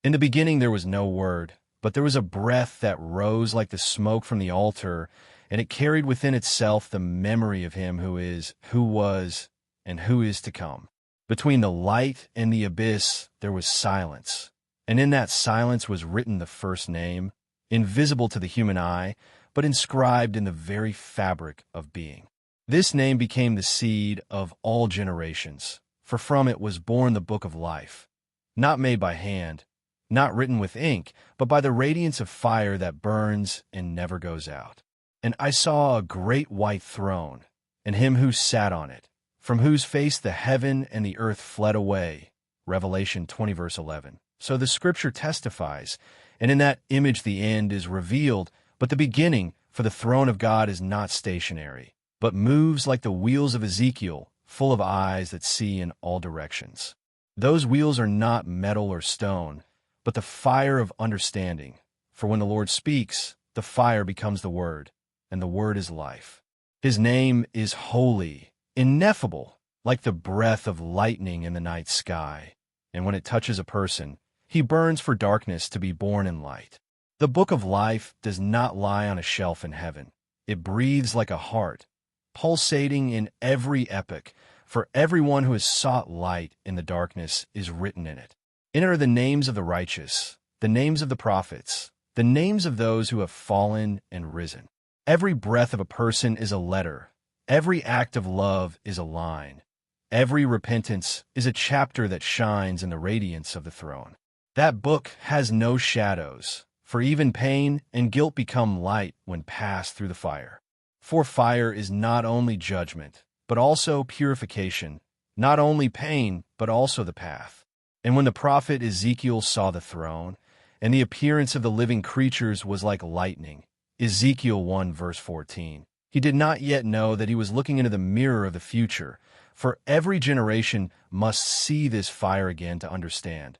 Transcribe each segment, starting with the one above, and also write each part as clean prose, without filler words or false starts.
In the beginning there was no word, but there was a breath that rose like the smoke from the altar, and it carried within itself the memory of him who is, who was, and who is to come. Between the light and the abyss there was silence, and in that silence was written the first name, invisible to the human eye, but inscribed in the very fabric of being. This name became the seed of all generations, for from it was born the book of life, not made by hand, not written with ink, but by the radiance of fire that burns and never goes out. And I saw a great white throne, and him who sat on it, from whose face the heaven and the earth fled away. Revelation 20 verse 11. So the scripture testifies, and in that image the end is revealed, but the beginning, for the throne of God is not stationary, but moves like the wheels of Ezekiel, full of eyes that see in all directions. Those wheels are not metal or stone, but the fire of understanding. For when the Lord speaks, the fire becomes the word, and the word is life. His name is holy, ineffable, like the breath of lightning in the night sky. And when it touches a person, he burns for darkness to be born in light. The book of life does not lie on a shelf in heaven. It breathes like a heart, pulsating in every epoch, for everyone who has sought light in the darkness is written in it. In it are the names of the righteous, the names of the prophets, the names of those who have fallen and risen. Every breath of a person is a letter. Every act of love is a line. Every repentance is a chapter that shines in the radiance of the throne. That book has no shadows, for even pain and guilt become light when passed through the fire. For fire is not only judgment, but also purification, not only pain, but also the path. And when the prophet Ezekiel saw the throne, and the appearance of the living creatures was like lightning, Ezekiel 1 verse 14, he did not yet know that he was looking into the mirror of the future, for every generation must see this fire again to understand.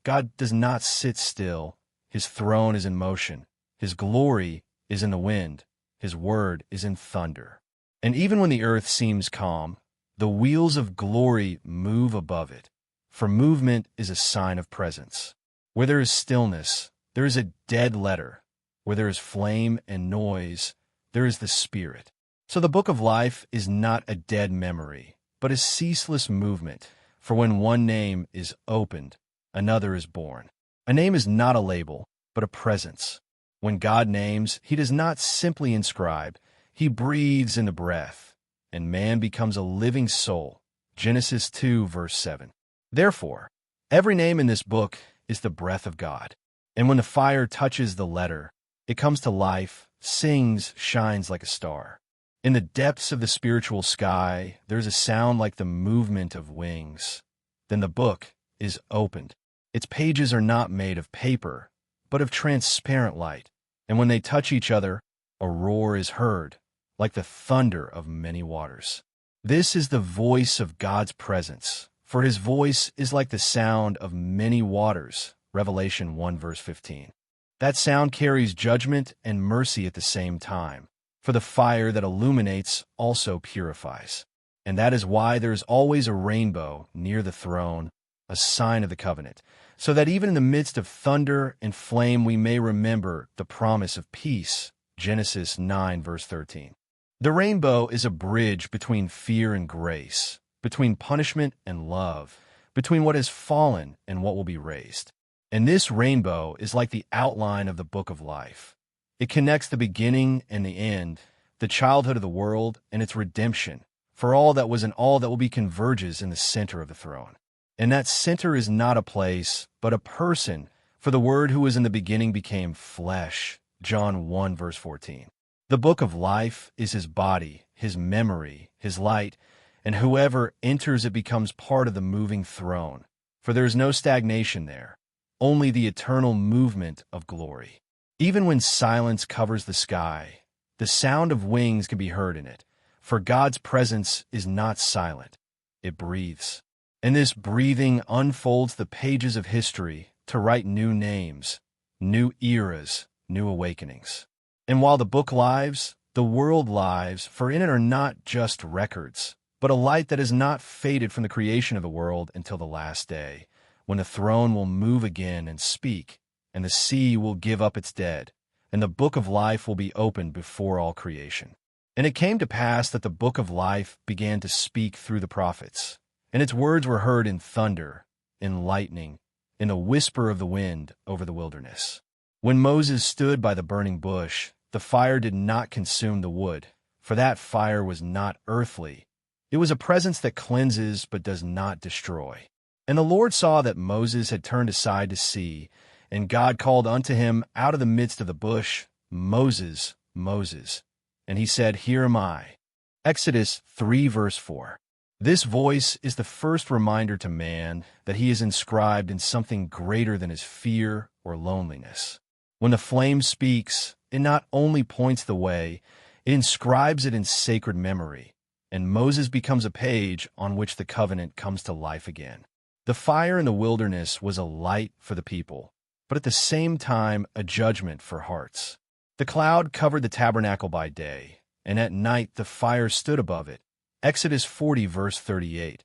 God does not sit still. His throne is in motion. His glory is in the wind. His word is in thunder. And even when the earth seems calm, the wheels of glory move above it, for movement is a sign of presence. Where there is stillness, there is a dead letter. Where there is flame and noise, there is the Spirit. So the book of life is not a dead memory, but a ceaseless movement, for when one name is opened, another is born. A name is not a label, but a presence. When God names, he does not simply inscribe, he breathes in the breath, and man becomes a living soul. Genesis 2 verse 7. Therefore, every name in this book is the breath of God. And when the fire touches the letter, it comes to life, sings, shines like a star. In the depths of the spiritual sky, there's a sound like the movement of wings. Then the book is opened. Its pages are not made of paper, but of transparent light. And when they touch each other, a roar is heard, like the thunder of many waters. This is the voice of God's presence, for his voice is like the sound of many waters. Revelation 1 verse 15. That sound carries judgment and mercy at the same time, for the fire that illuminates also purifies. And that is why there is always a rainbow near the throne, a sign of the covenant, so that even in the midst of thunder and flame we may remember the promise of peace. Genesis 9 verse 13. The rainbow is a bridge between fear and grace, between punishment and love, between what has fallen and what will be raised. And this rainbow is like the outline of the book of life. It connects the beginning and the end, the childhood of the world and its redemption, for all that was and all that will be converges in the center of the throne. And that center is not a place, but a person, for the Word who was in the beginning became flesh. John 1 verse 14. The book of life is his body, his memory, his light, and whoever enters it becomes part of the moving throne, for there is no stagnation there, only the eternal movement of glory. Even when silence covers the sky, the sound of wings can be heard in it, for God's presence is not silent, it breathes. And this breathing unfolds the pages of history to write new names, new eras, new awakenings. And while the book lives, the world lives, for in it are not just records, but a light that has not faded from the creation of the world until the last day, when the throne will move again and speak, and the sea will give up its dead, and the book of life will be opened before all creation. And it came to pass that the book of life began to speak through the prophets, and its words were heard in thunder, in lightning, in the whisper of the wind over the wilderness. When Moses stood by the burning bush, the fire did not consume the wood, for that fire was not earthly. It was a presence that cleanses but does not destroy. And the Lord saw that Moses had turned aside to see, and God called unto him out of the midst of the bush, Moses, Moses. And he said, Here am I. Exodus 3 verse 4. This voice is the first reminder to man that he is inscribed in something greater than his fear or loneliness. When the flame speaks, it not only points the way, it inscribes it in sacred memory, and Moses becomes a page on which the covenant comes to life again. The fire in the wilderness was a light for the people, but at the same time a judgment for hearts. The cloud covered the tabernacle by day, and at night the fire stood above it. Exodus 40 verse 38,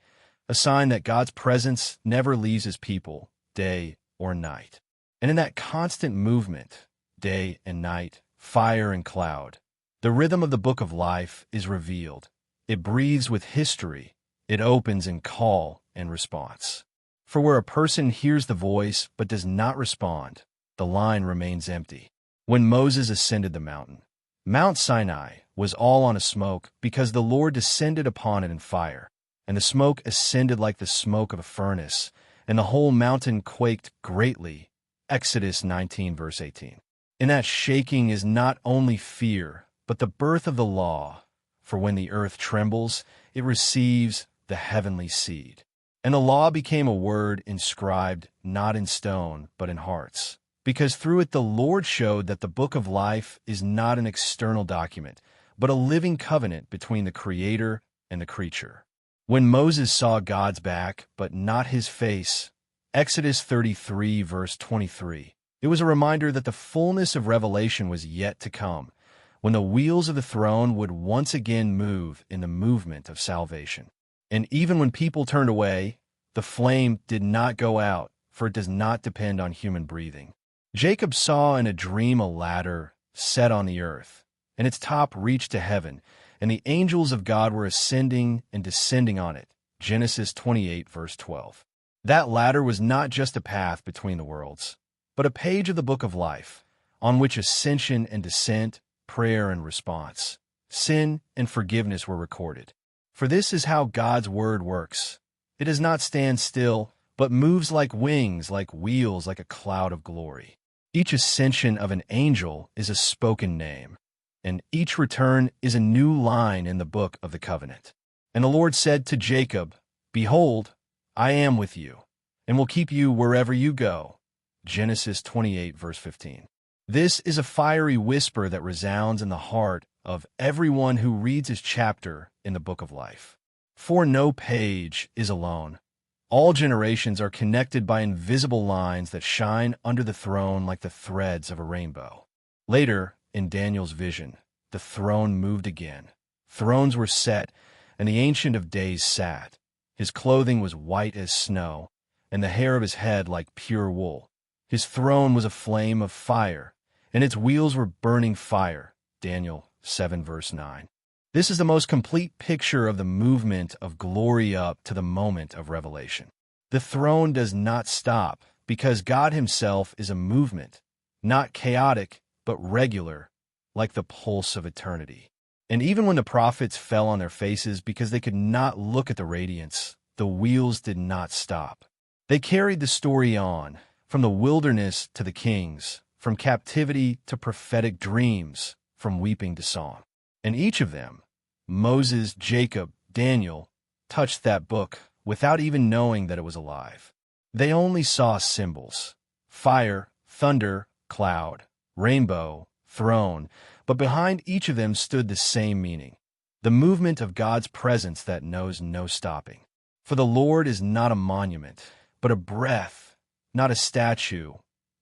a sign that God's presence never leaves his people, day or night. And in that constant movement, day and night, fire and cloud, the rhythm of the book of life is revealed. It breathes with history. It opens in call and response. For where a person hears the voice but does not respond, the line remains empty. When Moses ascended the mountain, Mount Sinai was all on a smoke because the Lord descended upon it in fire, and the smoke ascended like the smoke of a furnace, and the whole mountain quaked greatly. Exodus 19 verse 18. In that shaking is not only fear, but the birth of the law. For when the earth trembles, it receives the heavenly seed. And the law became a word inscribed not in stone, but in hearts. Because through it the Lord showed that the book of life is not an external document, but a living covenant between the Creator and the creature. When Moses saw God's back, but not his face, Exodus 33 verse 23, it was a reminder that the fullness of revelation was yet to come, when the wheels of the throne would once again move in the movement of salvation. And even when people turned away, the flame did not go out, for it does not depend on human breathing. Jacob saw in a dream a ladder set on the earth, and its top reached to heaven, and the angels of God were ascending and descending on it. Genesis 28 verse 12. That ladder was not just a path between the worlds, but a page of the book of life, on which ascension and descent, prayer and response, sin and forgiveness were recorded. For this is how God's word works. It does not stand still, but moves like wings, like wheels, like a cloud of glory. Each ascension of an angel is a spoken name, and each return is a new line in the book of the covenant. And the Lord said to Jacob, Behold, I am with you, and will keep you wherever you go. Genesis 28 verse 15. This is a fiery whisper that resounds in the heart of everyone who reads his chapter in the book of life. For no page is alone. All generations are connected by invisible lines that shine under the throne like the threads of a rainbow. Later, in Daniel's vision, the throne moved again. Thrones were set, and the Ancient of Days sat. His clothing was white as snow, and the hair of his head like pure wool. His throne was a flame of fire, and its wheels were burning fire. Daniel 7 verse 9. This is the most complete picture of the movement of glory up to the moment of revelation. The throne does not stop because God himself is a movement, not chaotic, but regular, like the pulse of eternity. And even when the prophets fell on their faces because they could not look at the radiance, the wheels did not stop. They carried the story on, from the wilderness to the kings, from captivity to prophetic dreams, from weeping to song. And each of them, Moses, Jacob, Daniel, touched that book without even knowing that it was alive. They only saw symbols: fire, thunder, cloud, rainbow, throne, but behind each of them stood the same meaning: the movement of God's presence that knows no stopping. For the Lord is not a monument, but a breath, not a statue,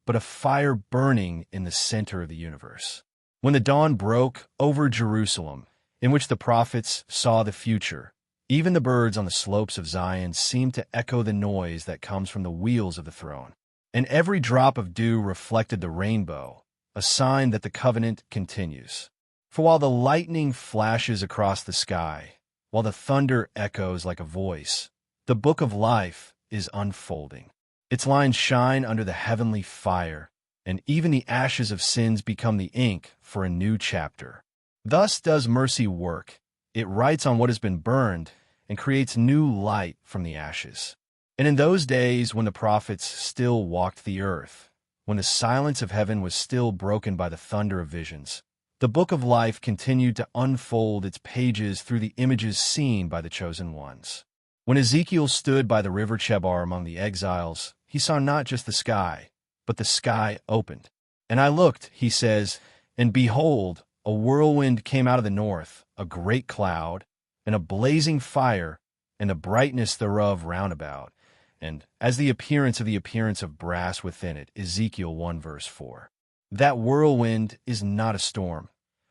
but a fire burning in the center of the universe. When the dawn broke over Jerusalem, in which the prophets saw the future, Even the birds on the slopes of Zion seemed to echo the noise that comes from the wheels of the throne. And every drop of dew reflected the rainbow, a sign that the covenant continues. For while the lightning flashes across the sky, while the thunder echoes like a voice, the book of life is unfolding. Its lines shine under the heavenly fire, and even the ashes of sins become the ink for a new chapter. Thus does mercy work. It writes on what has been burned and creates new light from the ashes. And in those days when the prophets still walked the earth, when the silence of heaven was still broken by the thunder of visions, the book of life continued to unfold its pages through the images seen by the chosen ones. When Ezekiel stood by the river Chebar among the exiles, he saw not just the sky, but the sky opened. And I looked, he says, and behold, a whirlwind came out of the north, a great cloud, and a blazing fire, and the brightness thereof round about, and as the appearance of brass within it. Ezekiel 1 verse 4. That whirlwind is not a storm,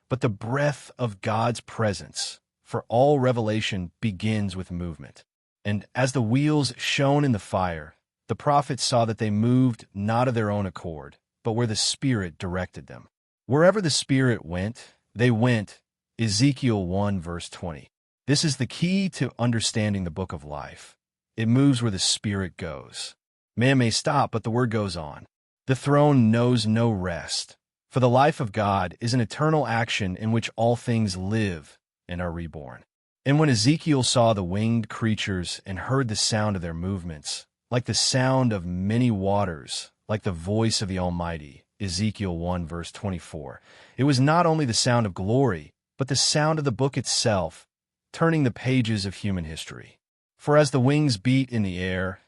but the breath of God's presence, for all revelation begins with movement. And as the wheels shone in the fire, the prophets saw that they moved not of their own accord, but where the Spirit directed them. Wherever the Spirit went, they went. Ezekiel 1 verse 20. This is the key to understanding the book of life. It moves where the Spirit goes. Man may stop, but the word goes on. The throne knows no rest, for the life of God is an eternal action in which all things live and are reborn. And when Ezekiel saw the winged creatures and heard the sound of their movements, like the sound of many waters, like the voice of the Almighty, Ezekiel 1 verse 24, it was not only the sound of glory, but the sound of the book itself, turning the pages of human history. For as the wings beat in the air,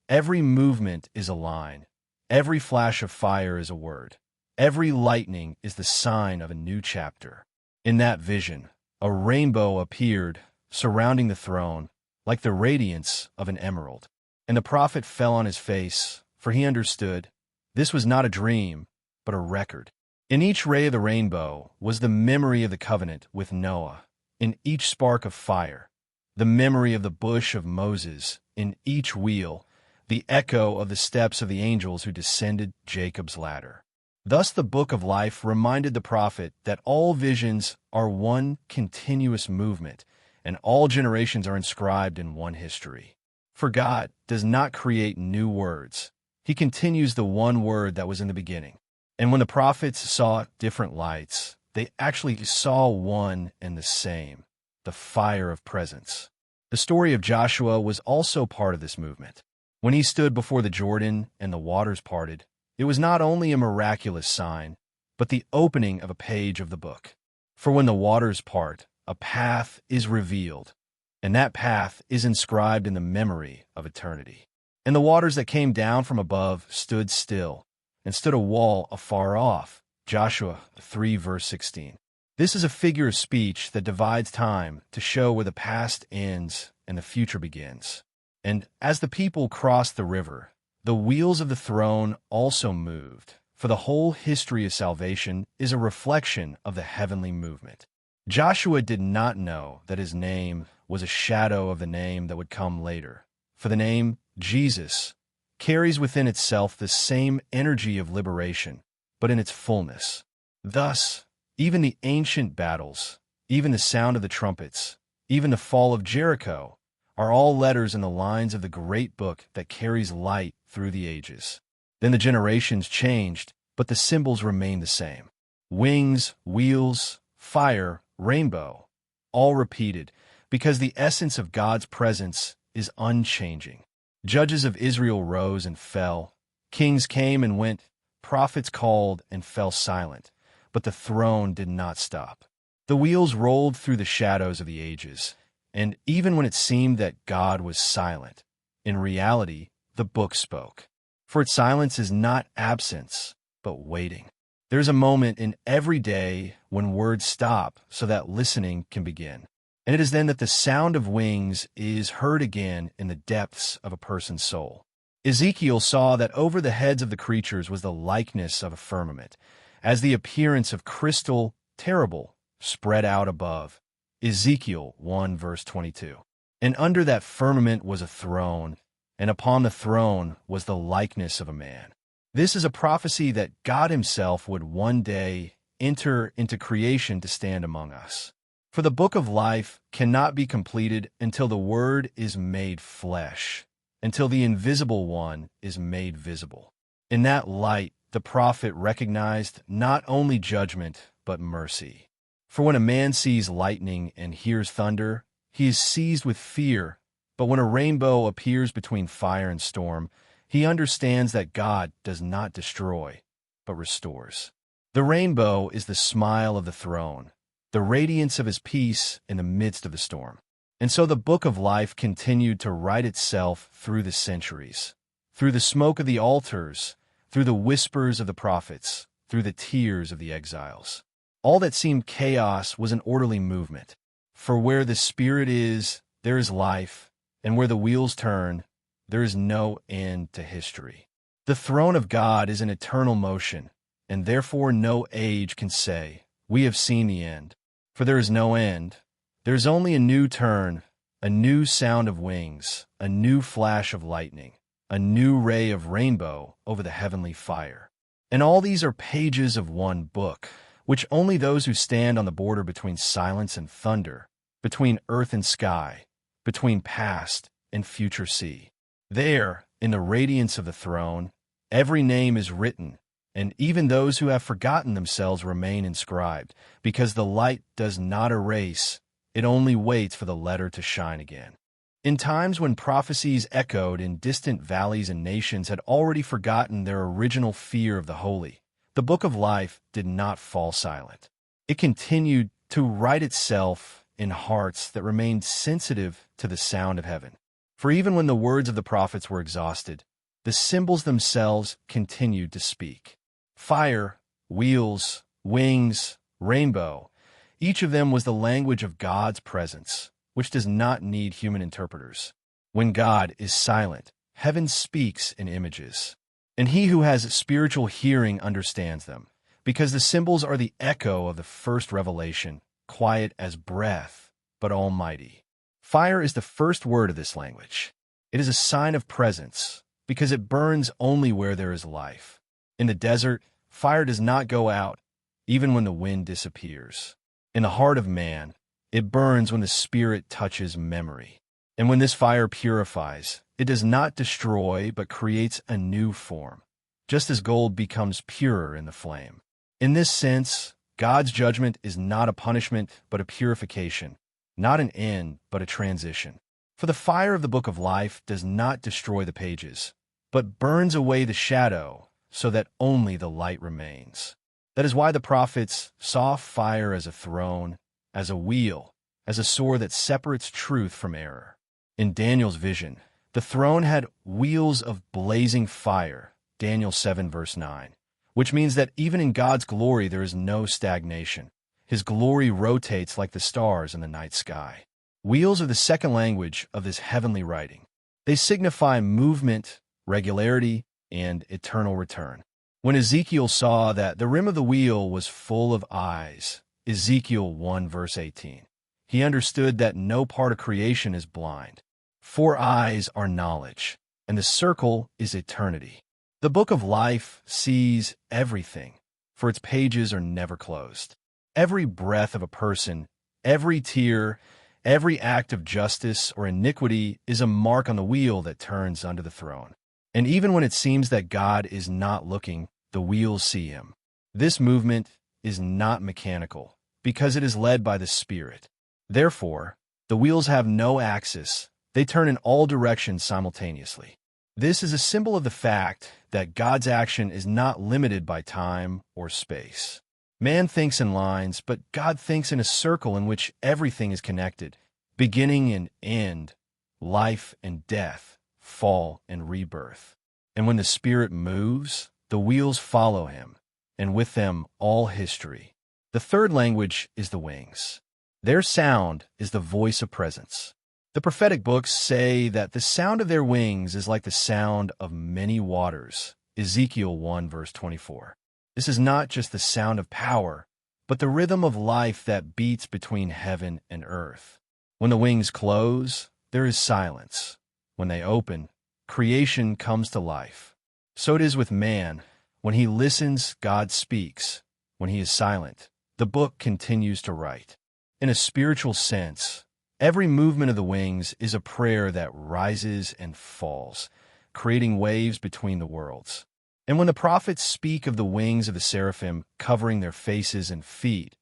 every movement is a line, every flash of fire is a word, every lightning is the sign of a new chapter. In that vision, a rainbow appeared, surrounding the throne, like the radiance of an emerald. And the prophet fell on his face, for he understood this was not a dream, but a record. In each ray of the rainbow was the memory of the covenant with Noah, in each spark of fire, the memory of the bush of Moses, in each wheel, the echo of the steps of the angels who descended Jacob's ladder. Thus the book of life reminded the prophet that all visions are one continuous movement, and all generations are inscribed in one history. For God does not create new words. He continues the one word that was in the beginning. And when the prophets saw different lights, they actually saw one and the same, the fire of presence. The story of Joshua was also part of this movement. When he stood before the Jordan and the waters parted, it was not only a miraculous sign, but the opening of a page of the book. For when the waters part, a path is revealed, and that path is inscribed in the memory of eternity. And the waters that came down from above stood still, and stood a wall afar off. Joshua 3 verse 16. This is a figure of speech that divides time to show where the past ends and the future begins. And as the people crossed the river, the wheels of the throne also moved, for the whole history of salvation is a reflection of the heavenly movement. Joshua did not know that his name was a shadow of the name that would come later, for the name Jesus carries within itself the same energy of liberation, but in its fullness. Thus, even the ancient battles, even the sound of the trumpets, even the fall of Jericho, are all letters in the lines of the great book that carries light through the ages. Then the generations changed, but the symbols remained the same. Wings, wheels, fire, rainbow, all repeated, because the essence of God's presence is unchanging. Judges of Israel rose and fell, kings came and went, prophets called and fell silent, but the throne did not stop. The wheels rolled through the shadows of the ages, and even when it seemed that God was silent, in reality, the book spoke. For its silence is not absence, but waiting. There's a moment in every day when words stop so that listening can begin. And it is then that the sound of wings is heard again in the depths of a person's soul. Ezekiel saw that over the heads of the creatures was the likeness of a firmament, as the appearance of crystal, terrible, spread out above. Ezekiel 1 verse 22. And under that firmament was a throne, and upon the throne was the likeness of a man. This is a prophecy that God himself would one day enter into creation to stand among us. For the book of life cannot be completed until the Word is made flesh, until the invisible one is made visible. In that light, the prophet recognized not only judgment, but mercy. For when a man sees lightning and hears thunder, he is seized with fear. But when a rainbow appears between fire and storm, he understands that God does not destroy, but restores. The rainbow is the smile of the throne, the radiance of his peace in the midst of the storm. And so the book of life continued to write itself through the centuries, through the smoke of the altars, through the whispers of the prophets, through the tears of the exiles. All that seemed chaos was an orderly movement. For where the Spirit is, there is life, and where the wheels turn, there is no end to history. The throne of God is in eternal motion, and therefore no age can say, "We have seen the end." For there is no end. There is only a new turn, a new sound of wings, a new flash of lightning, a new ray of rainbow over the heavenly fire. And all these are pages of one book, which only those who stand on the border between silence and thunder, between earth and sky, between past and future see. There, in the radiance of the throne, every name is written, and even those who have forgotten themselves remain inscribed, because the light does not erase, it only waits for the letter to shine again. In times when prophecies echoed in distant valleys and nations had already forgotten their original fear of the holy, the book of life did not fall silent. It continued to write itself in hearts that remained sensitive to the sound of heaven. For even when the words of the prophets were exhausted, the symbols themselves continued to speak. Fire, wheels, wings, rainbow, each of them was the language of God's presence, which does not need human interpreters. When God is silent, heaven speaks in images, and he who has spiritual hearing understands them, because the symbols are the echo of the first revelation, quiet as breath, but almighty. Fire is the first word of this language. It is a sign of presence, because it burns only where there is life. In the desert, fire does not go out, even when the wind disappears. In the heart of man, it burns when the Spirit touches memory. And when this fire purifies, it does not destroy, but creates a new form, just as gold becomes purer in the flame. In this sense, God's judgment is not a punishment, but a purification, not an end, but a transition. For the fire of the book of life does not destroy the pages, but burns away the shadow, so that only the light remains. That is why the prophets saw fire as a throne, as a wheel, as a sword that separates truth from error. In Daniel's vision, the throne had wheels of blazing fire, Daniel 7 verse 9, which means that even in God's glory there is no stagnation. His glory rotates like the stars in the night sky. Wheels are the second language of this heavenly writing. They signify movement, regularity, and eternal return. When Ezekiel saw that the rim of the wheel was full of eyes, Ezekiel 1 verse 18, he understood that no part of creation is blind. 4 eyes are knowledge, and the circle is eternity. The book of life sees everything, for its pages are never closed. Every breath of a person, every tear, every act of justice or iniquity is a mark on the wheel that turns under the throne. And even when it seems that God is not looking, the wheels see him. This movement is not mechanical, because it is led by the Spirit. Therefore, the wheels have no axis. They turn in all directions simultaneously. This is a symbol of the fact that God's action is not limited by time or space. Man thinks in lines, but God thinks in a circle in which everything is connected, beginning and end, life and death, fall and rebirth. And when the Spirit moves, the wheels follow him, and with them all history. The third language is the wings. Their sound is the voice of presence. The prophetic books say that the sound of their wings is like the sound of many waters, Ezekiel 1 verse 24. This is not just the sound of power, but the rhythm of life that beats between heaven and earth. When the wings close, there is silence. When they open, creation comes to life. So it is with man. When he listens, God speaks. When he is silent, the book continues to write. In a spiritual sense, every movement of the wings is a prayer that rises and falls, creating waves between the worlds. And when the prophets speak of the wings of the seraphim covering their faces and feet,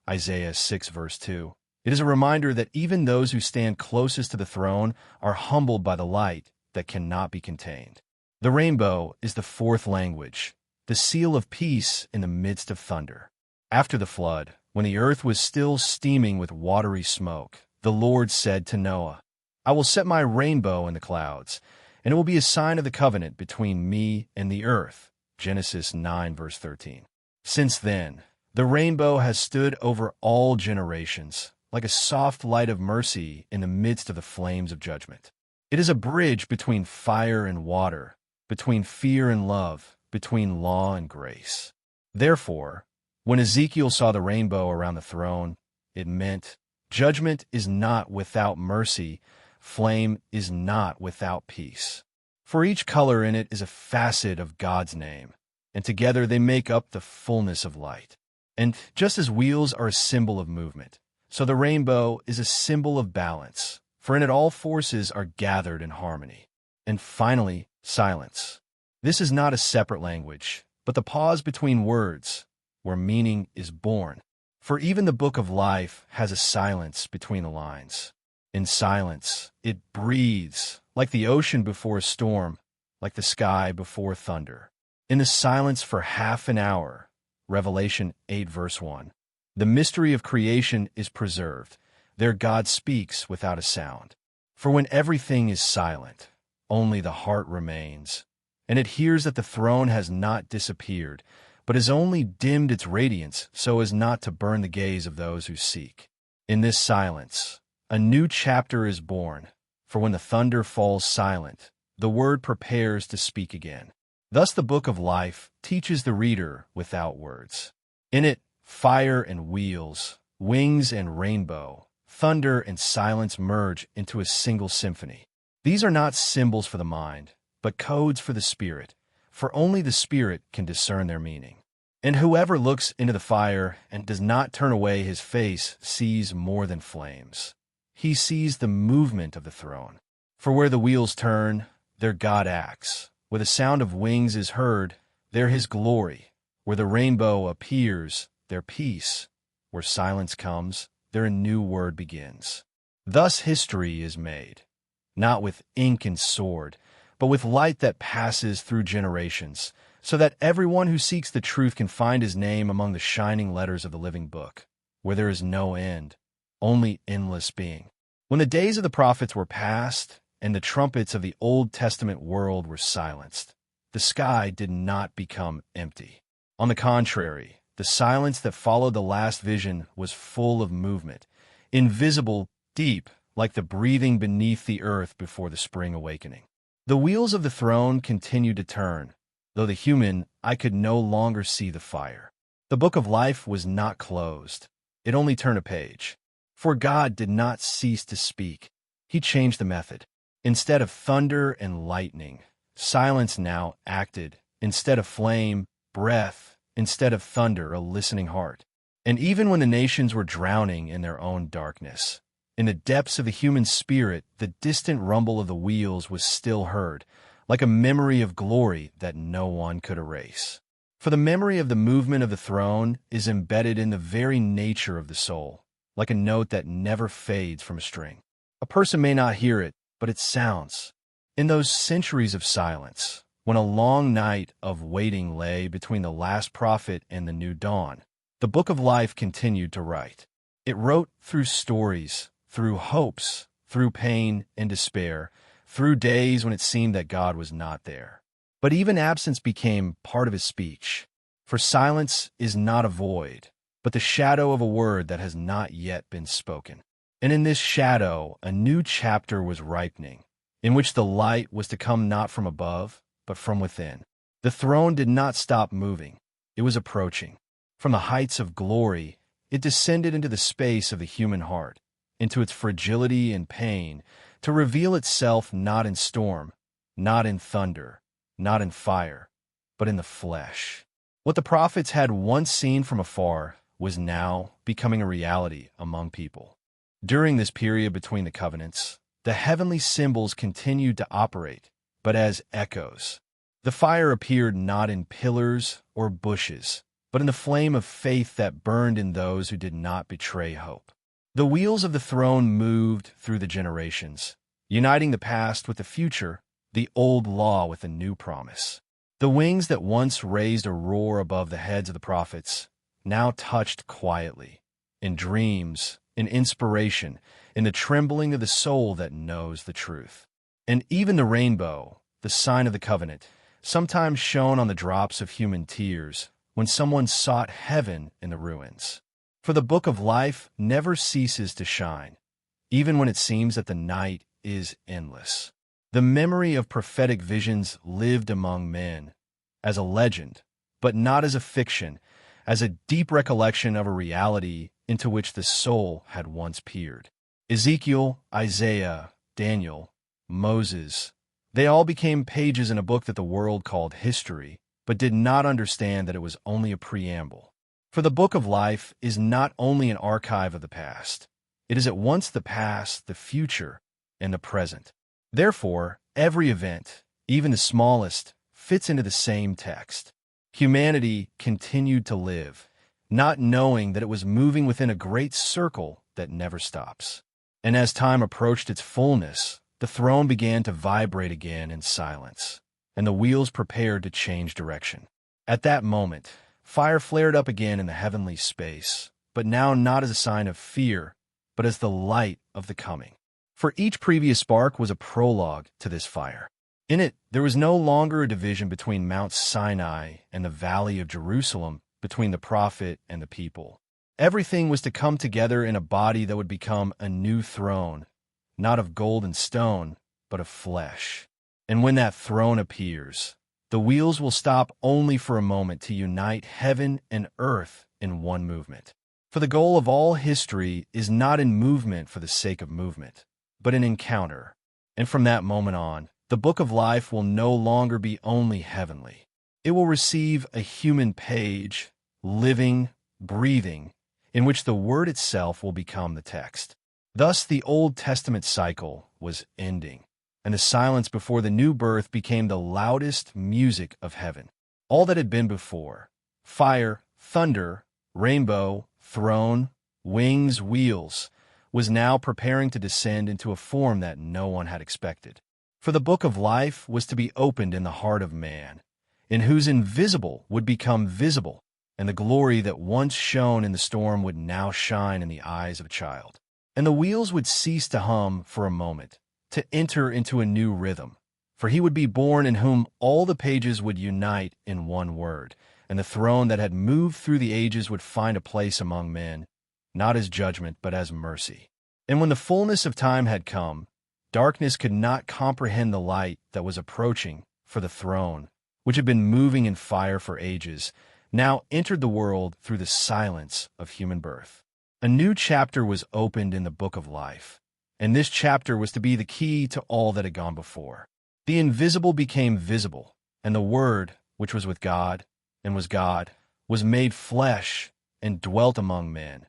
Isaiah 6 verse 2, it is a reminder that even those who stand closest to the throne are humbled by the light that cannot be contained. The rainbow is the fourth language, the seal of peace in the midst of thunder. After the flood, when the earth was still steaming with watery smoke, the Lord said to Noah, "I will set my rainbow in the clouds, and it will be a sign of the covenant between me and the earth." Genesis 9 verse 13. Since then, the rainbow has stood over all generations, like a soft light of mercy in the midst of the flames of judgment. It is a bridge between fire and water, between fear and love, between law and grace. Therefore, when Ezekiel saw the rainbow around the throne, it meant judgment is not without mercy, flame is not without peace. For each color in it is a facet of God's name, and together they make up the fullness of light. And just as wheels are a symbol of movement, so the rainbow is a symbol of balance, for in it all forces are gathered in harmony. And finally, silence. This is not a separate language, but the pause between words, where meaning is born. For even the book of life has a silence between the lines. In silence, it breathes, like the ocean before a storm, like the sky before thunder. In the silence for half an hour, Revelation 8 verse 1, the mystery of creation is preserved. There God speaks without a sound. For when everything is silent, only the heart remains, and it hears that the throne has not disappeared, but has only dimmed its radiance so as not to burn the gaze of those who seek. In this silence, a new chapter is born, for when the thunder falls silent, the word prepares to speak again. Thus the book of life teaches the reader without words. In it, fire and wheels, wings and rainbow, thunder and silence merge into a single symphony. These are not symbols for the mind, but codes for the spirit, for only the Spirit can discern their meaning. And whoever looks into the fire and does not turn away his face sees more than flames. He sees the movement of the throne. For where the wheels turn, there God acts. Where the sound of wings is heard, there his glory. Where the rainbow appears, there peace. Where silence comes, there a new word begins. Thus history is made, not with ink and sword, but with light that passes through generations, so that everyone who seeks the truth can find his name among the shining letters of the living book, where there is no end, only endless being. When the days of the prophets were past, and the trumpets of the Old Testament world were silenced, the sky did not become empty. On the contrary, the silence that followed the last vision was full of movement, invisible, deep, like the breathing beneath the earth before the spring awakening. The wheels of the throne continued to turn, though the human eye could no longer see the fire. The book of life was not closed. It only turned a page. For God did not cease to speak. He changed the method. Instead of thunder and lightning, silence now acted. Instead of flame, breath. Instead of thunder, a listening heart. And even when the nations were drowning in their own darkness, in the depths of the human spirit, the distant rumble of the wheels was still heard, like a memory of glory that no one could erase. For the memory of the movement of the throne is embedded in the very nature of the soul, like a note that never fades from a string. A person may not hear it, but it sounds. In those centuries of silence, when a long night of waiting lay between the last prophet and the new dawn, the book of life continued to write. It wrote through stories, through hopes, through pain and despair, through days when it seemed that God was not there. But even absence became part of his speech. For silence is not a void, but the shadow of a word that has not yet been spoken. And in this shadow, a new chapter was ripening, in which the light was to come not from above, but from within. The throne did not stop moving. It was approaching. From the heights of glory, it descended into the space of the human heart. into its fragility and pain, to reveal itself not in storm, not in thunder, not in fire, but in the flesh. What the prophets had once seen from afar was now becoming a reality among people. During this period between the covenants, the heavenly symbols continued to operate, but as echoes. The fire appeared not in pillars or bushes, but in the flame of faith that burned in those who did not betray hope. The wheels of the throne moved through the generations, uniting the past with the future, the old law with the new promise. The wings that once raised a roar above the heads of the prophets now touched quietly, in dreams, in inspiration, in the trembling of the soul that knows the truth. And even the rainbow, the sign of the covenant, sometimes shone on the drops of human tears when someone sought heaven in the ruins. For the book of life never ceases to shine, even when it seems that the night is endless. The memory of prophetic visions lived among men as a legend, but not as a fiction, as a deep recollection of a reality into which the soul had once peered. Ezekiel, Isaiah, Daniel, Moses, they all became pages in a book that the world called history, but did not understand that it was only a preamble. For the book of life is not only an archive of the past, it is at once the past, the future, and the present. Therefore, every event, even the smallest, fits into the same text. Humanity continued to live, not knowing that it was moving within a great circle that never stops. And as time approached its fullness, the throne began to vibrate again in silence, and the wheels prepared to change direction. At that moment, fire flared up again in the heavenly space, but now not as a sign of fear, but as the light of the coming. For each previous spark was a prologue to this fire. In it, there was no longer a division between Mount Sinai and the Valley of Jerusalem, between the prophet and the people. Everything was to come together in a body that would become a new throne, not of gold and stone, but of flesh. And when that throne appears, the wheels will stop only for a moment to unite heaven and earth in one movement. For the goal of all history is not in movement for the sake of movement, but in encounter. And from that moment on, the book of life will no longer be only heavenly. It will receive a human page, living, breathing, in which the word itself will become the text. Thus the Old Testament cycle was ending, and the silence before the new birth became the loudest music of heaven. All that had been before, fire, thunder, rainbow, throne, wings, wheels, was now preparing to descend into a form that no one had expected. For the book of life was to be opened in the heart of man, in whose invisible would become visible, and the glory that once shone in the storm would now shine in the eyes of a child. And the wheels would cease to hum for a moment, to enter into a new rhythm, for he would be born in whom all the pages would unite in one word, and the throne that had moved through the ages would find a place among men, not as judgment but as mercy. And when the fullness of time had come, darkness could not comprehend the light that was approaching, for the throne, which had been moving in fire for ages, now entered the world through the silence of human birth. A new chapter was opened in the book of life, and this chapter was to be the key to all that had gone before. The invisible became visible, and the Word, which was with God, and was God, was made flesh and dwelt among men,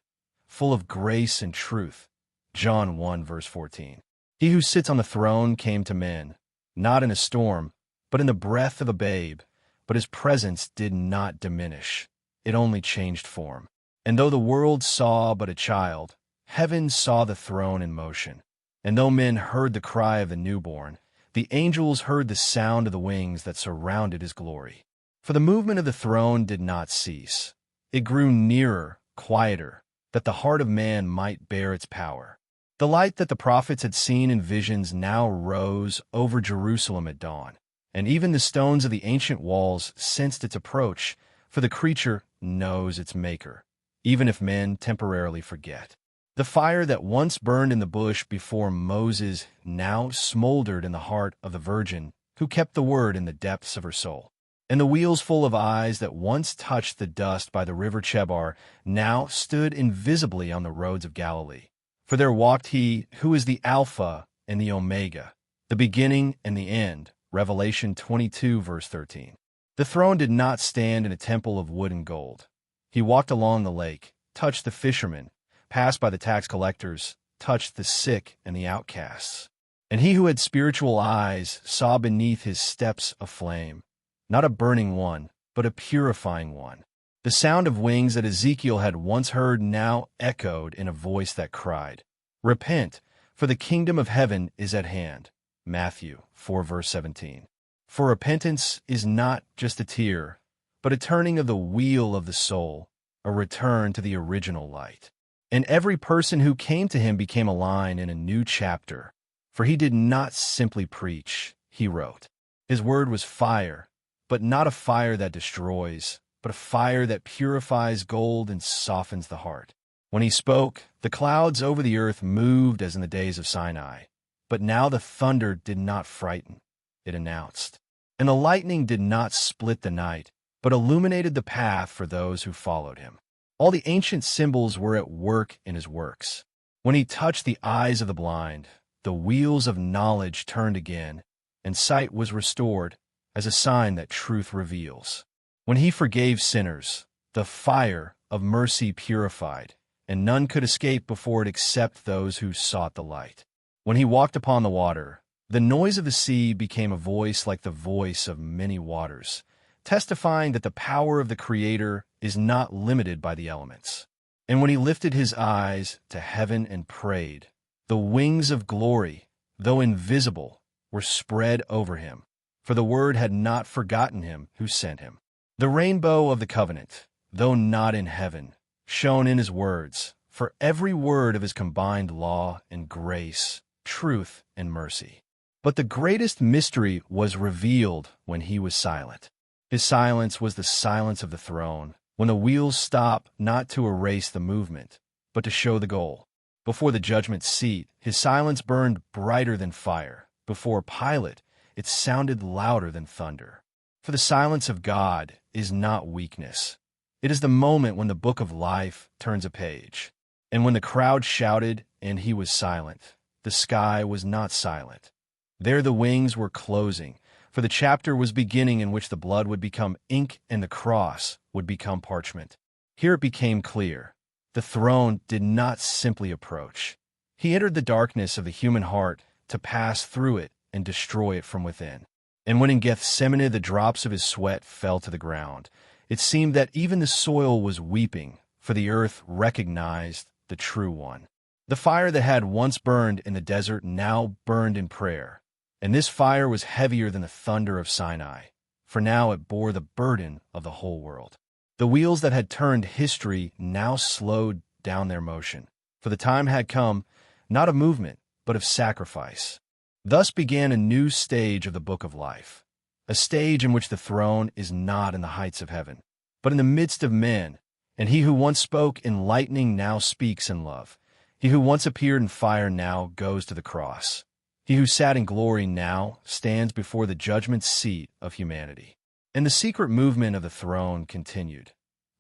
full of grace and truth. John 1, verse 14. He who sits on the throne came to men, not in a storm, but in the breath of a babe, but his presence did not diminish. It only changed form. And though the world saw but a child, heaven saw the throne in motion. And though men heard the cry of the newborn, the angels heard the sound of the wings that surrounded his glory. For the movement of the throne did not cease. It grew nearer, quieter, that the heart of man might bear its power. The light that the prophets had seen in visions now rose over Jerusalem at dawn, and even the stones of the ancient walls sensed its approach, for the creature knows its maker, even if men temporarily forget. The fire that once burned in the bush before Moses now smoldered in the heart of the virgin who kept the word in the depths of her soul. And the wheels full of eyes that once touched the dust by the river Chebar now stood invisibly on the roads of Galilee. For there walked he who is the Alpha and the Omega, the beginning and the end. Revelation 22, verse 13. The throne did not stand in a temple of wood and gold. He walked along the lake, touched the fishermen, passed by the tax collectors, touched the sick and the outcasts. And he who had spiritual eyes saw beneath his steps a flame, not a burning one, but a purifying one. The sound of wings that Ezekiel had once heard now echoed in a voice that cried, "Repent, for the kingdom of heaven is at hand." Matthew 4, verse 17. For repentance is not just a tear, but a turning of the wheel of the soul, a return to the original light. And every person who came to him became a line in a new chapter. For he did not simply preach, he wrote. His word was fire, but not a fire that destroys, but a fire that purifies gold and softens the heart. When he spoke, the clouds over the earth moved as in the days of Sinai. But now the thunder did not frighten, it announced. And the lightning did not split the night, but illuminated the path for those who followed him. All the ancient symbols were at work in his works. When he touched the eyes of the blind, the wheels of knowledge turned again, and sight was restored as a sign that truth reveals. When he forgave sinners, the fire of mercy purified, and none could escape before it except those who sought the light. When he walked upon the water, the noise of the sea became a voice like the voice of many waters, testifying that the power of the Creator is not limited by the elements. And when he lifted his eyes to heaven and prayed, the wings of glory, though invisible, were spread over him, for the Word had not forgotten him who sent him. The rainbow of the covenant, though not in heaven, shone in his words, for every word of his combined law and grace, truth and mercy. But the greatest mystery was revealed when he was silent. His silence was the silence of the throne, when the wheels stop not to erase the movement, but to show the goal. Before the judgment seat, his silence burned brighter than fire. Before Pilate, it sounded louder than thunder. For the silence of God is not weakness. It is the moment when the book of life turns a page. And when the crowd shouted and he was silent, the sky was not silent. There the wings were closing, for the chapter was beginning in which the blood would become ink and the cross would become parchment. Here it became clear. The throne did not simply approach. He entered the darkness of the human heart to pass through it and destroy it from within. And when in Gethsemane the drops of his sweat fell to the ground, it seemed that even the soil was weeping, for the earth recognized the true one. The fire that had once burned in the desert now burned in prayer, and this fire was heavier than the thunder of Sinai, for now it bore the burden of the whole world. The wheels that had turned history now slowed down their motion, for the time had come, not of movement, but of sacrifice. Thus began a new stage of the book of life, a stage in which the throne is not in the heights of heaven, but in the midst of men, and he who once spoke in lightning now speaks in love. He who once appeared in fire now goes to the cross. He who sat in glory now stands before the judgment seat of humanity. And the secret movement of the throne continued,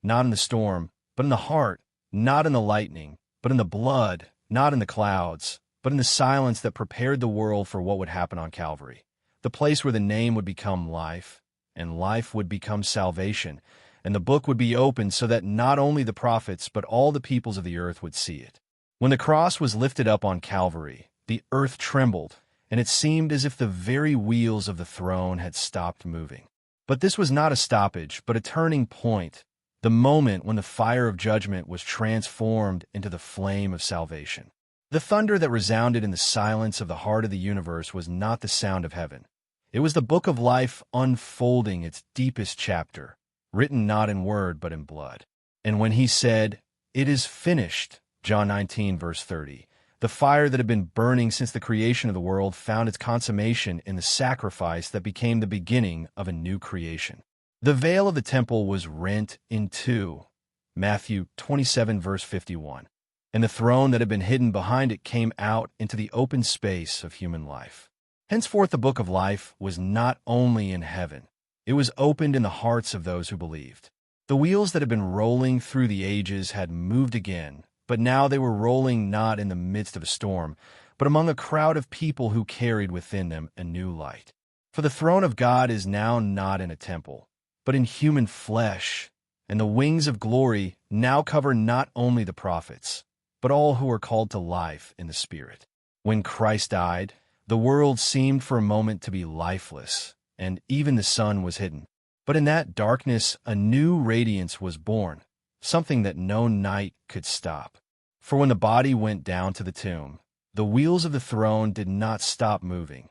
not in the storm, but in the heart, not in the lightning, but in the blood, not in the clouds, but in the silence that prepared the world for what would happen on Calvary, the place where the name would become life, and life would become salvation, and the book would be opened so that not only the prophets but all the peoples of the earth would see it. When the cross was lifted up on Calvary, the earth trembled, and it seemed as if the very wheels of the throne had stopped moving. But this was not a stoppage, but a turning point, the moment when the fire of judgment was transformed into the flame of salvation. The thunder that resounded in the silence of the heart of the universe was not the sound of heaven. It was the book of life unfolding its deepest chapter, written not in word but in blood. And when he said, "It is finished," John 19, verse 30, the fire that had been burning since the creation of the world found its consummation in the sacrifice that became the beginning of a new creation. The veil of the temple was rent in two, Matthew 27, verse 51, and the throne that had been hidden behind it came out into the open space of human life. Henceforth the book of life was not only in heaven, it was opened in the hearts of those who believed. The wheels that had been rolling through the ages had moved again, but now they were rolling not in the midst of a storm, but among a crowd of people who carried within them a new light. For the throne of God is now not in a temple, but in human flesh, and the wings of glory now cover not only the prophets, but all who are called to life in the Spirit. When Christ died, the world seemed for a moment to be lifeless, and even the sun was hidden. But in that darkness a new radiance was born, something that no night could stop. For when the body went down to the tomb, the wheels of the throne did not stop moving.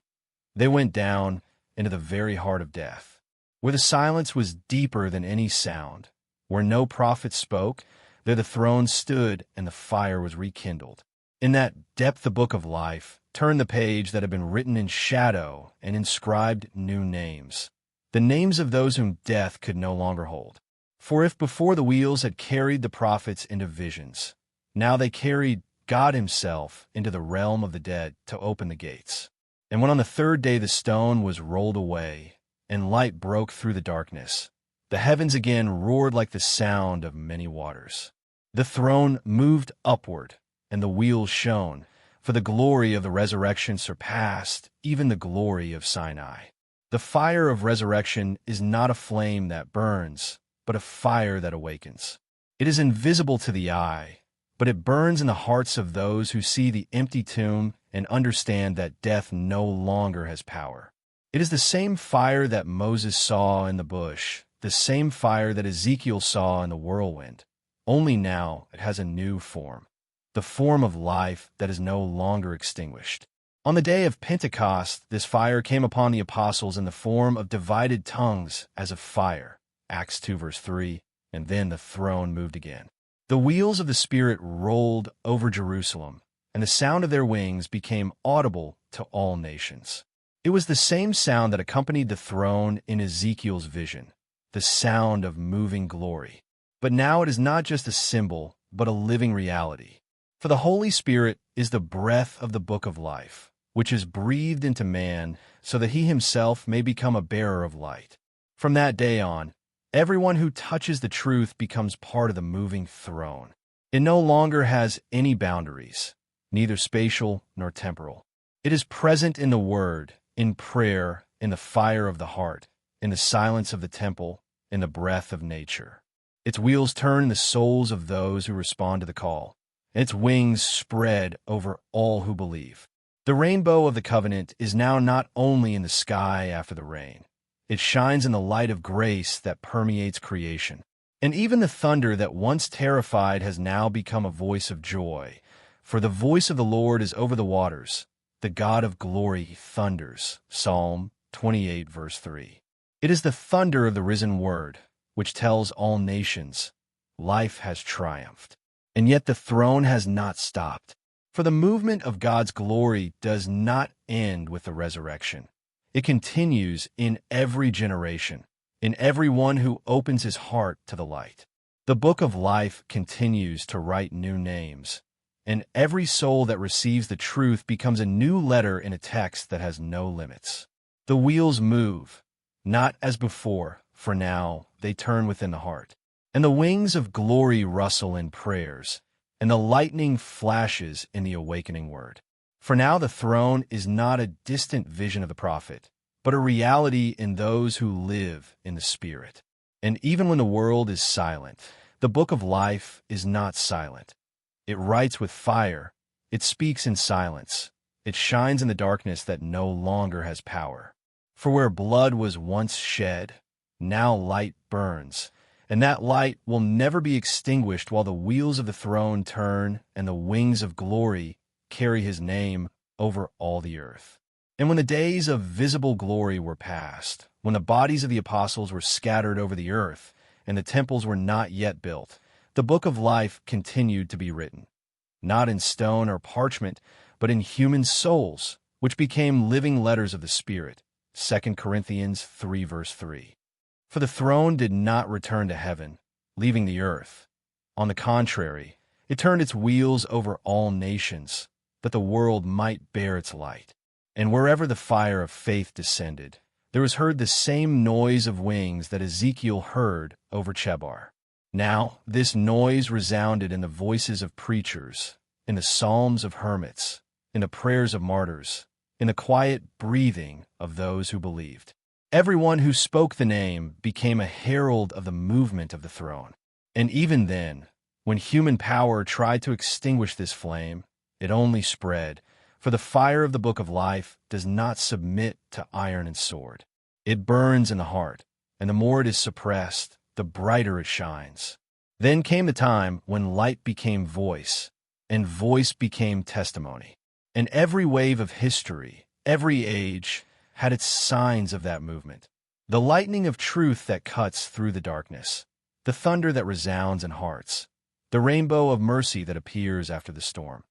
They went down into the very heart of death, where the silence was deeper than any sound, where no prophet spoke. There the throne stood and the fire was rekindled. In that depth the book of life turned the page that had been written in shadow and inscribed new names, the names of those whom death could no longer hold. For if before the wheels had carried the prophets into visions, now they carried God himself into the realm of the dead to open the gates. And when on the third day the stone was rolled away, and light broke through the darkness, the heavens again roared like the sound of many waters. The throne moved upward, and the wheels shone, for the glory of the resurrection surpassed even the glory of Sinai. The fire of resurrection is not a flame that burns, but a fire that awakens. It is invisible to the eye, but it burns in the hearts of those who see the empty tomb and understand that death no longer has power. It is the same fire that Moses saw in the bush, the same fire that Ezekiel saw in the whirlwind. Only now it has a new form, the form of life that is no longer extinguished. On the day of Pentecost, this fire came upon the apostles in the form of divided tongues as of fire, Acts 2 verse 3, and then the throne moved again. The wheels of the Spirit rolled over Jerusalem, and the sound of their wings became audible to all nations. It was the same sound that accompanied the throne in Ezekiel's vision, the sound of moving glory. But now it is not just a symbol, but a living reality. For the Holy Spirit is the breath of the book of life, which is breathed into man so that he himself may become a bearer of light. From that day on, everyone who touches the truth becomes part of the moving throne. It no longer has any boundaries, neither spatial nor temporal. It is present in the Word, in prayer, in the fire of the heart, in the silence of the temple, in the breath of nature. Its wheels turn in the souls of those who respond to the call, and its wings spread over all who believe. The rainbow of the covenant is now not only in the sky after the rain. It shines in the light of grace that permeates creation. And even the thunder that once terrified has now become a voice of joy. For the voice of the Lord is over the waters. The God of glory thunders. Psalm 28 verse 3. It is the thunder of the risen word, which tells all nations, life has triumphed. And yet the throne has not stopped. For the movement of God's glory does not end with the resurrection. It continues in every generation, in every one who opens his heart to the light. The book of life continues to write new names, and every soul that receives the truth becomes a new letter in a text that has no limits. The wheels move, not as before, for now they turn within the heart. And the wings of glory rustle in prayers, and the lightning flashes in the awakening word. For now the throne is not a distant vision of the prophet, but a reality in those who live in the Spirit. And even when the world is silent, the book of life is not silent. It writes with fire, it speaks in silence, it shines in the darkness that no longer has power. For where blood was once shed, now light burns, and that light will never be extinguished while the wheels of the throne turn and the wings of glory carry his name over all the earth. And when the days of visible glory were past, when the bodies of the apostles were scattered over the earth, and the temples were not yet built, the book of life continued to be written, not in stone or parchment, but in human souls, which became living letters of the Spirit. 2 Corinthians 3 verse 3. For the throne did not return to heaven, leaving the earth. On the contrary, it turned its wheels over all nations, that the world might bear its light. And wherever the fire of faith descended, there was heard the same noise of wings that Ezekiel heard over Chebar. Now this noise resounded in the voices of preachers, in the psalms of hermits, in the prayers of martyrs, in the quiet breathing of those who believed. Everyone who spoke the name became a herald of the movement of the throne. And even then, when human power tried to extinguish this flame, it only spread, for the fire of the Book of Life does not submit to iron and sword. It burns in the heart, and the more it is suppressed, the brighter it shines. Then came the time when light became voice, and voice became testimony. And every wave of history, every age, had its signs of that movement. The lightning of truth that cuts through the darkness, the thunder that resounds in hearts, the rainbow of mercy that appears after the storm,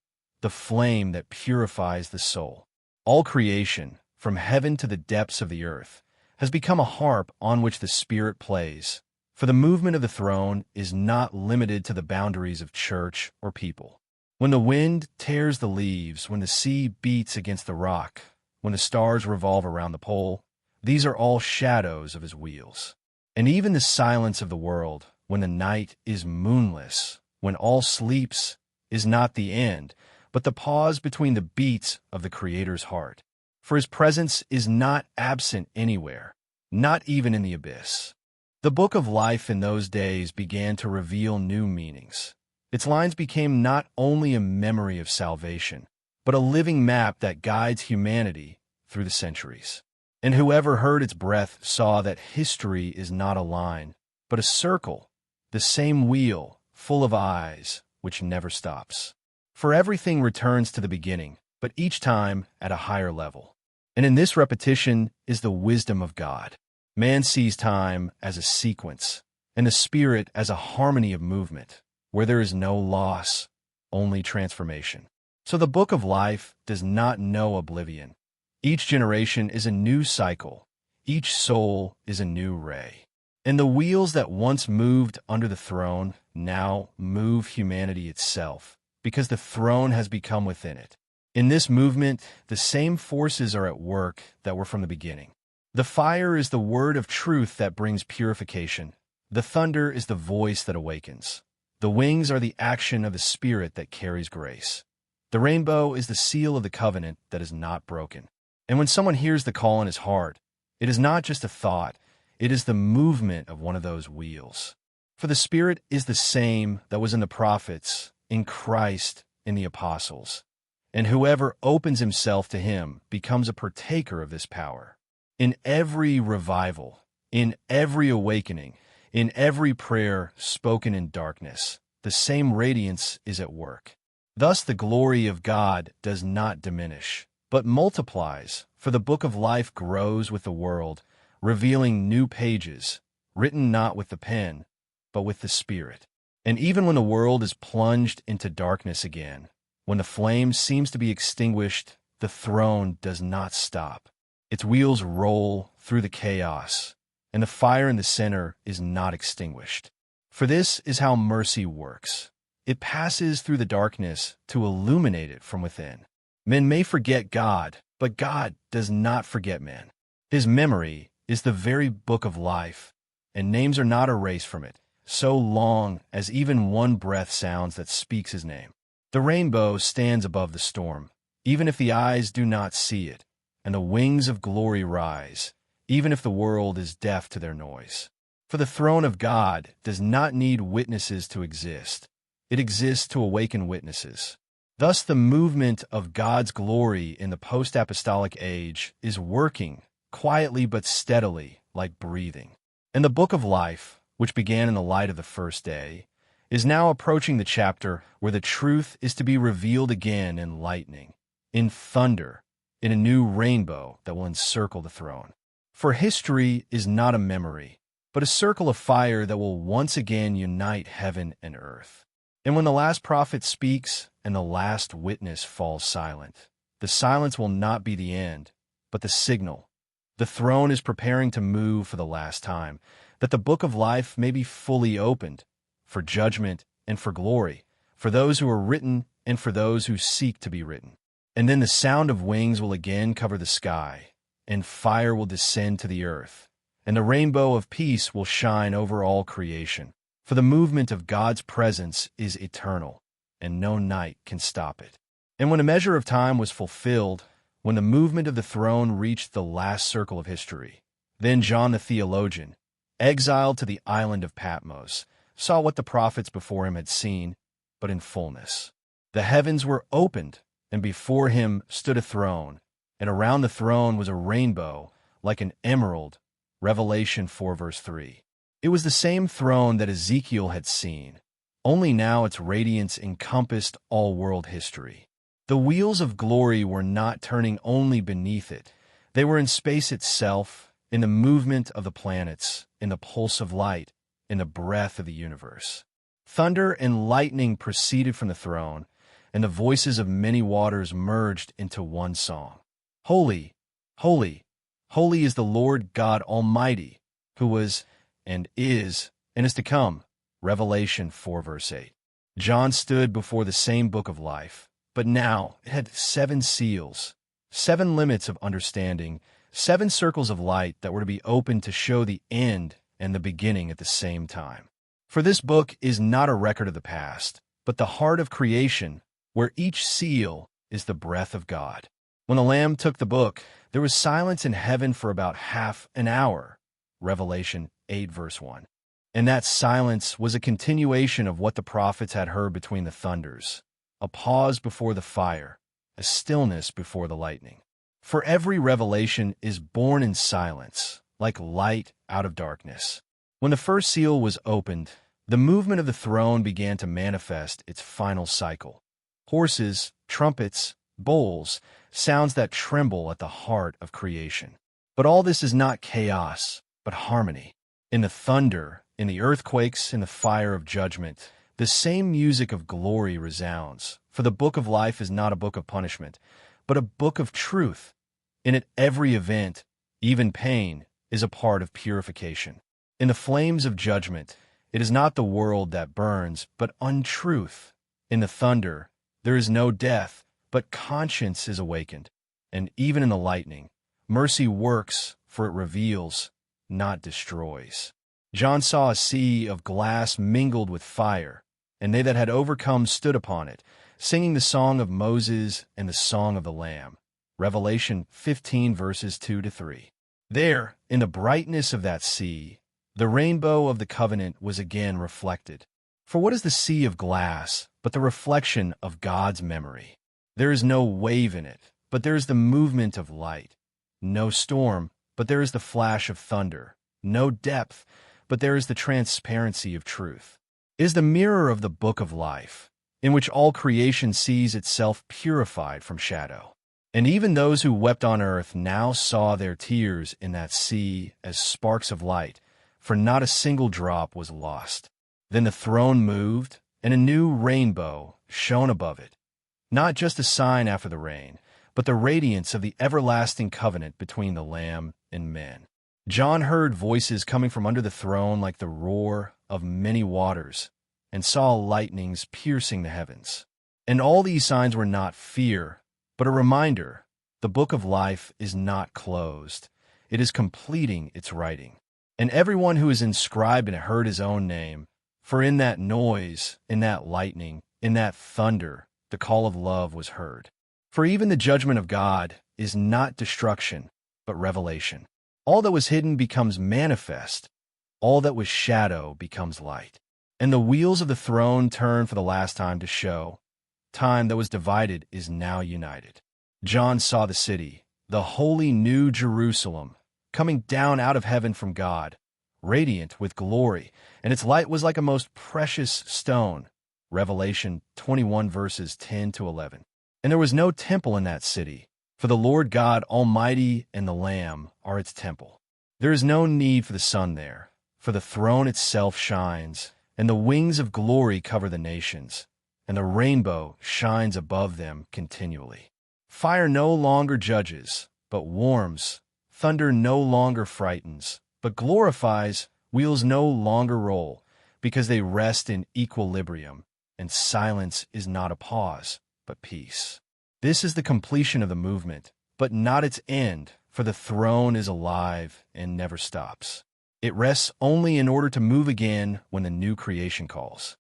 the flame that purifies the soul. All creation, from heaven to the depths of the earth, has become a harp on which the Spirit plays, for the movement of the throne is not limited to the boundaries of church or people. When the wind tears the leaves, when the sea beats against the rock, when the stars revolve around the pole, these are all shadows of his wheels. And even the silence of the world, when the night is moonless, when all sleeps, is not the end, but the pause between the beats of the Creator's heart. For his presence is not absent anywhere, not even in the abyss. The Book of Life in those days began to reveal new meanings. Its lines became not only a memory of salvation, but a living map that guides humanity through the centuries. And whoever heard its breath saw that history is not a line, but a circle, the same wheel, full of eyes, which never stops. For everything returns to the beginning, but each time at a higher level. And in this repetition is the wisdom of God. Man sees time as a sequence, and the Spirit as a harmony of movement, where there is no loss, only transformation. So the Book of Life does not know oblivion. Each generation is a new cycle. Each soul is a new ray. And the wheels that once moved under the throne now move humanity itself, because the throne has become within it. In this movement, the same forces are at work that were from the beginning. The fire is the word of truth that brings purification. The thunder is the voice that awakens. The wings are the action of the Spirit that carries grace. The rainbow is the seal of the covenant that is not broken. And when someone hears the call in his heart, it is not just a thought, it is the movement of one of those wheels. For the Spirit is the same that was in the prophets, in Christ, in the apostles. And whoever opens himself to him becomes a partaker of this power. In every revival, in every awakening, in every prayer spoken in darkness, the same radiance is at work. Thus the glory of God does not diminish, but multiplies, for the Book of Life grows with the world, revealing new pages, written not with the pen, but with the Spirit. And even when the world is plunged into darkness again, when the flame seems to be extinguished, the throne does not stop. Its wheels roll through the chaos, and the fire in the center is not extinguished. For this is how mercy works. It passes through the darkness to illuminate it from within. Men may forget God, but God does not forget men. His memory is the very Book of Life, and names are not erased from it, so long as even one breath sounds that speaks his name. The rainbow stands above the storm, even if the eyes do not see it, and the wings of glory rise, even if the world is deaf to their noise. For the throne of God does not need witnesses to exist. It exists to awaken witnesses. Thus the movement of God's glory in the post-apostolic age is working, quietly but steadily, like breathing. And the Book of Life, which began in the light of the first day, is now approaching the chapter where the truth is to be revealed again in lightning, in thunder, in a new rainbow that will encircle the throne. For history is not a memory, but a circle of fire that will once again unite heaven and earth. And when the last prophet speaks and the last witness falls silent, the silence will not be the end, but the signal. The throne is preparing to move for the last time, that the Book of Life may be fully opened, for judgment and for glory, for those who are written and for those who seek to be written. And then the sound of wings will again cover the sky, and fire will descend to the earth, and the rainbow of peace will shine over all creation. For the movement of God's presence is eternal, and no night can stop it. And when a measure of time was fulfilled, when the movement of the throne reached the last circle of history, then John the theologian, exiled to the island of Patmos, saw what the prophets before him had seen, but in fullness. The heavens were opened, and before him stood a throne, and around the throne was a rainbow, like an emerald. Revelation 4 verse 3. It was the same throne that Ezekiel had seen, only now its radiance encompassed all world history. The wheels of glory were not turning only beneath it. They were in space itself, in the movement of the planets, in the pulse of light, in the breath of the universe. Thunder and lightning proceeded from the throne, and the voices of many waters merged into one song. Holy, holy, holy is the Lord God Almighty, who was, and is to come. Revelation 4 verse 8. John stood before the same book of life, but now it had 7 seals, 7 limits of understanding, 7 circles of light that were to be opened to show the end and the beginning at the same time. For this book is not a record of the past, but the heart of creation, where each seal is the breath of God. When the Lamb took the book, there was silence in heaven for about half an hour. Revelation 8 verse 1. And that silence was a continuation of what the prophets had heard between the thunders, a pause before the fire, a stillness before the lightning. For every revelation is born in silence, like light out of darkness. When the first seal was opened, the movement of the throne began to manifest its final cycle. Horses, trumpets, bowls, sounds that tremble at the heart of creation. But all this is not chaos, but harmony. In the thunder, in the earthquakes, in the fire of judgment, the same music of glory resounds. For the book of life is not a book of punishment, but a book of truth. In it, every event, even pain, is a part of purification. In the flames of judgment, it is not the world that burns, but untruth. In the thunder, there is no death, but conscience is awakened. And even in the lightning, mercy works, for it reveals, not destroys. John saw a sea of glass mingled with fire, and they that had overcome stood upon it, singing the song of Moses and the song of the Lamb. Revelation 15 verses 2-3. There, in the brightness of that sea, the rainbow of the covenant was again reflected. For what is the sea of glass but the reflection of God's memory? There is no wave in it, but there is the movement of light. No storm, but there is the flash of thunder. No depth, but there is the transparency of truth. It is the mirror of the book of life, in which all creation sees itself purified from shadow. And even those who wept on earth now saw their tears in that sea as sparks of light, for not a single drop was lost. Then the throne moved, and a new rainbow shone above it, not just a sign after the rain, but the radiance of the everlasting covenant between the Lamb and men. John heard voices coming from under the throne like the roar of many waters, and saw lightnings piercing the heavens. And all these signs were not fear, but a reminder, the book of life is not closed. It is completing its writing. And everyone who is inscribed and heard his own name, for in that noise, in that lightning, in that thunder, the call of love was heard. For even the judgment of God is not destruction, but revelation. All that was hidden becomes manifest. All that was shadow becomes light. And the wheels of the throne turn for the last time to show. Time that was divided is now united. John saw the city, the holy new Jerusalem, coming down out of heaven from God, radiant with glory, and its light was like a most precious stone. Revelation 21 verses 10-11. And there was no temple in that city, for the Lord God Almighty and the Lamb are its temple. There is no need for the sun there, for the throne itself shines, and the wings of glory cover the nations, and the rainbow shines above them continually. Fire no longer judges, but warms. Thunder no longer frightens, but glorifies. Wheels no longer roll, because they rest in equilibrium, and silence is not a pause, but peace. This is the completion of the movement, but not its end, for the throne is alive and never stops. It rests only in order to move again when the new creation calls.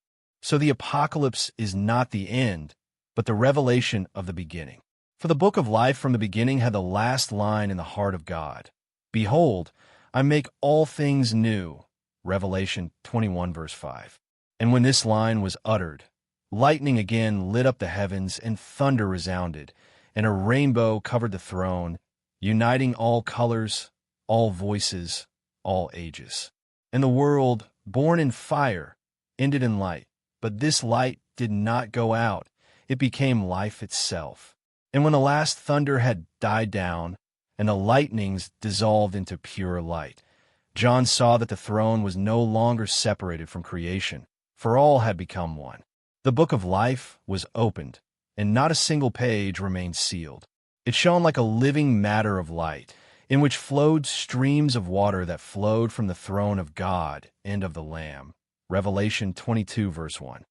So the apocalypse is not the end, but the revelation of the beginning. For the book of life from the beginning had the last line in the heart of God. Behold, I make all things new. Revelation 21 verse 5. And when this line was uttered, lightning again lit up the heavens and thunder resounded, and a rainbow covered the throne, uniting all colors, all voices, all ages. And the world, born in fire, ended in light. But this light did not go out. It became life itself. And when the last thunder had died down, and the lightnings dissolved into pure light, John saw that the throne was no longer separated from creation, for all had become one. The book of life was opened, and not a single page remained sealed. It shone like a living matter of light, in which flowed streams of water that flowed from the throne of God and of the Lamb. Revelation 22 verse 1.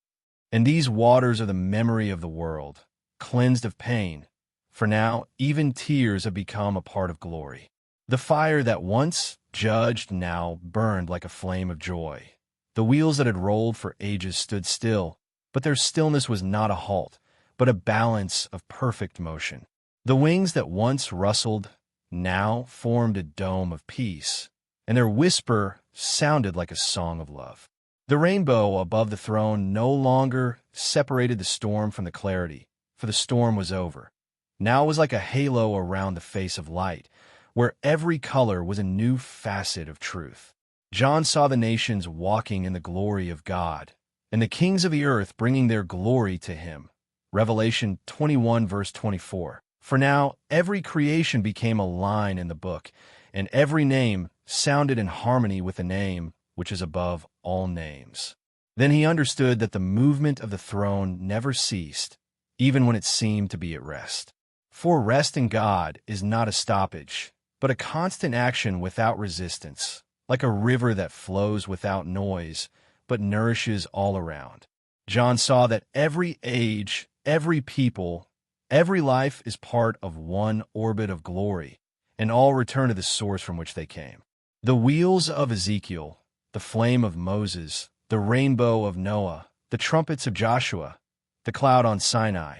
And these waters are the memory of the world, cleansed of pain, for now even tears have become a part of glory. The fire that once judged now burned like a flame of joy. The wheels that had rolled for ages stood still, but their stillness was not a halt, but a balance of perfect motion. The wings that once rustled now formed a dome of peace, and their whisper sounded like a song of love. The rainbow above the throne no longer separated the storm from the clarity, for the storm was over. Now it was like a halo around the face of light, where every color was a new facet of truth. John saw the nations walking in the glory of God, and the kings of the earth bringing their glory to him. Revelation 21 verse 24. For now every creation became a line in the book, and every name sounded in harmony with the name which is above all names. Then he understood that the movement of the throne never ceased, even when it seemed to be at rest. For rest in God is not a stoppage, but a constant action without resistance, like a river that flows without noise, but nourishes all around. John saw that every age, every people, every life is part of one orbit of glory, and all return to the source from which they came. The wheels of Ezekiel, the flame of Moses, the rainbow of Noah, the trumpets of Joshua, the cloud on Sinai,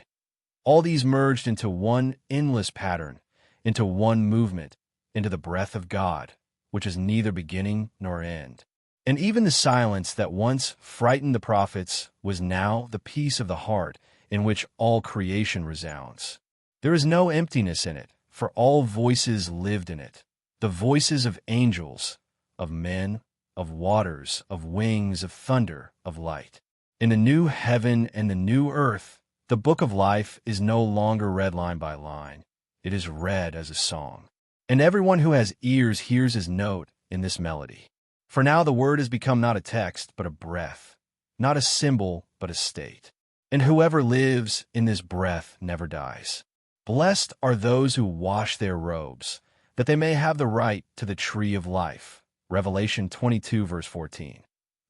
all these merged into one endless pattern, into one movement, into the breath of God, which is neither beginning nor end. And even the silence that once frightened the prophets was now the peace of the heart in which all creation resounds. There is no emptiness in it, for all voices lived in it, the voices of angels, of men, of waters, of wings, of thunder, of light. In the new heaven and the new earth, the book of life is no longer read line by line. It is read as a song. And everyone who has ears hears his note in this melody. For now the word has become not a text, but a breath, not a symbol, but a state. And whoever lives in this breath never dies. Blessed are those who wash their robes, that they may have the right to the tree of life. Revelation 22 verse 14.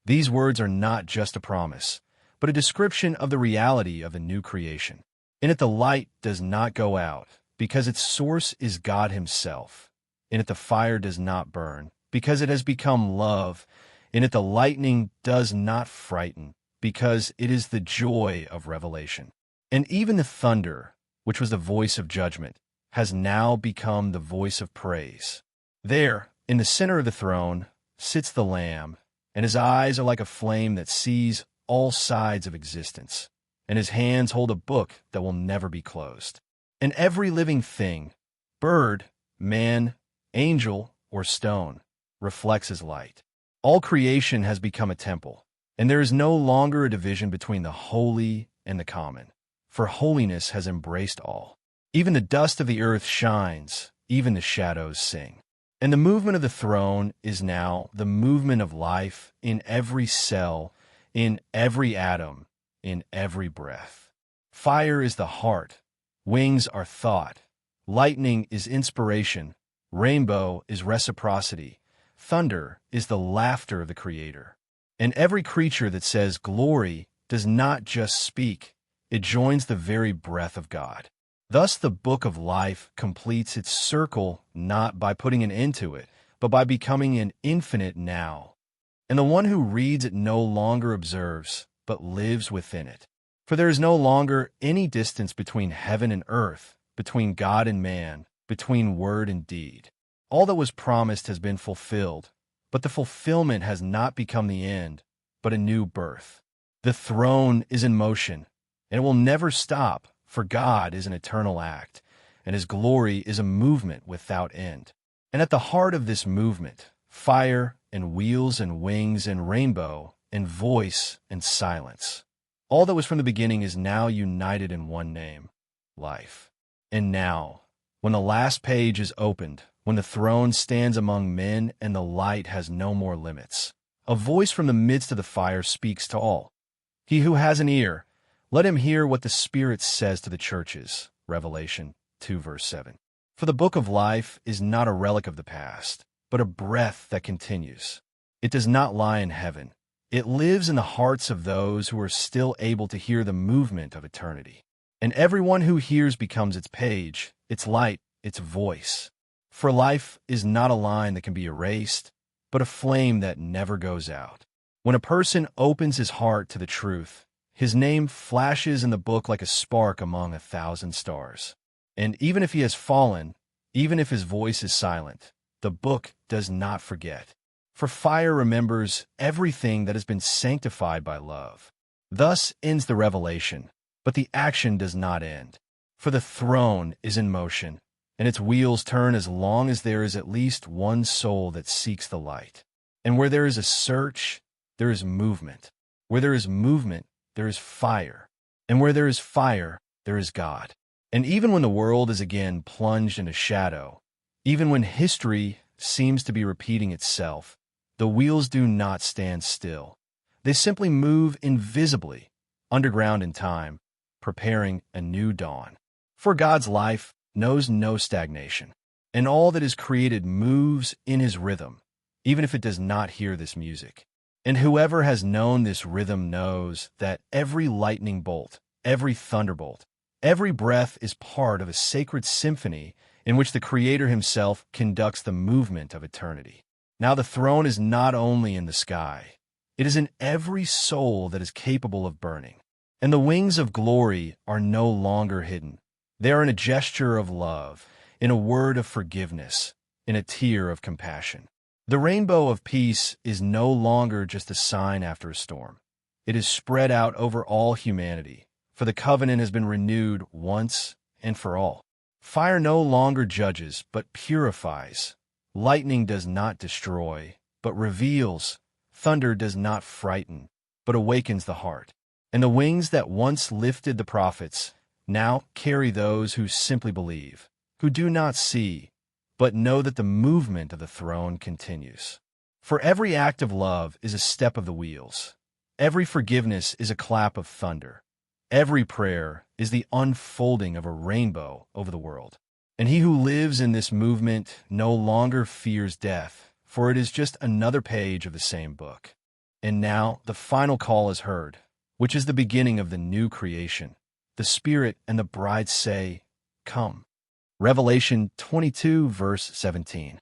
These words are not just a promise, but a description of the reality of the new creation. In it the light does not go out, because its source is God himself. In it the fire does not burn, because it has become love. In it the lightning does not frighten, because it is the joy of revelation. And even the thunder, which was the voice of judgment, has now become the voice of praise. There, in the center of the throne, sits the Lamb, and his eyes are like a flame that sees all sides of existence, and his hands hold a book that will never be closed. And every living thing, bird, man, angel, or stone, reflects his light. All creation has become a temple, and there is no longer a division between the holy and the common, for holiness has embraced all. Even the dust of the earth shines, even the shadows sing. And the movement of the throne is now the movement of life in every cell, in every atom, in every breath. Fire is the heart, wings are thought, lightning is inspiration, rainbow is reciprocity, thunder is the laughter of the Creator. And every creature that says glory does not just speak, it joins the very breath of God. Thus the book of life completes its circle not by putting an end to it, but but by becoming an infinite now. And the one who reads it no longer observes, but lives within it. For there is no longer any distance between heaven and earth, between God and man, between word and deed. All that was promised has been fulfilled, but the fulfillment has not become the end, but a new birth. The throne is in motion, and it will never stop, for God is an eternal act, and His glory is a movement without end. And at the heart of this movement, fire and wheels and wings and rainbow and voice and silence. All that was from the beginning is now united in one name, life. And now, when the last page is opened, when the throne stands among men and the light has no more limits, a voice from the midst of the fire speaks to all. He who has an ear, let him hear what the Spirit says to the churches. Revelation 2 verse 7. For the book of life is not a relic of the past, but a breath that continues. It does not lie in heaven. It lives in the hearts of those who are still able to hear the movement of eternity. And everyone who hears becomes its page, its light, its voice. For life is not a line that can be erased, but a flame that never goes out. When a person opens his heart to the truth, his name flashes in the book like a spark among 1,000 stars. And even if he has fallen, even if his voice is silent, the book does not forget. For fire remembers everything that has been sanctified by love. Thus ends the revelation, but the action does not end. For the throne is in motion, and its wheels turn as long as there is at least one soul that seeks the light. And where there is a search, there is movement. Where there is movement, there is fire. And where there is fire, there is God. And even when the world is again plunged into shadow, even when history seems to be repeating itself, the wheels do not stand still. They simply move invisibly, underground in time, preparing a new dawn. For God's life knows no stagnation, and all that is created moves in His rhythm, even if it does not hear this music. And whoever has known this rhythm knows that every lightning bolt, every thunderbolt, every breath is part of a sacred symphony in which the Creator Himself conducts the movement of eternity. Now the throne is not only in the sky, it is in every soul that is capable of burning. And the wings of glory are no longer hidden. They are in a gesture of love, in a word of forgiveness, in a tear of compassion. The rainbow of peace is no longer just a sign after a storm. It is spread out over all humanity, for the covenant has been renewed once and for all. Fire no longer judges, but purifies. Lightning does not destroy, but reveals. Thunder does not frighten, but awakens the heart. And the wings that once lifted the prophets now carry those who simply believe, who do not see, but know that the movement of the throne continues. For every act of love is a step of the wheels. Every forgiveness is a clap of thunder. Every prayer is the unfolding of a rainbow over the world. And he who lives in this movement no longer fears death, for it is just another page of the same book. And now the final call is heard, which is the beginning of the new creation. The Spirit and the bride say, "Come." Revelation 22, verse 17.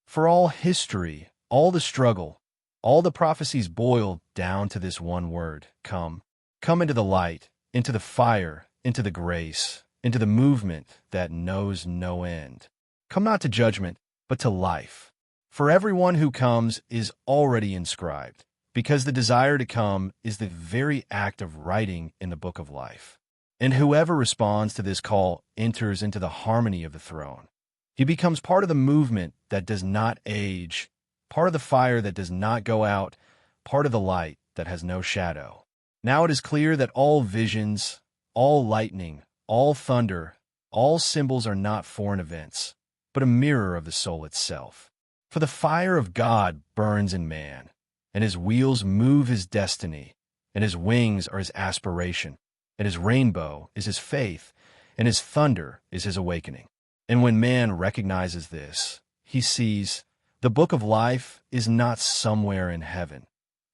For all history, all the struggle, all the prophecies boil down to this one word, come. Come into the light, into the fire, into the grace, into the movement that knows no end. Come not to judgment, but to life. For everyone who comes is already inscribed, because the desire to come is the very act of writing in the book of life. And whoever responds to this call enters into the harmony of the throne. He becomes part of the movement that does not age, part of the fire that does not go out, part of the light that has no shadow. Now it is clear that all visions, all lightning, all thunder, all symbols are not foreign events, but a mirror of the soul itself. For the fire of God burns in man, and His wheels move his destiny, and His wings are his aspiration. And His rainbow is his faith, and His thunder is his awakening. And when man recognizes this, he sees the book of life is not somewhere in heaven.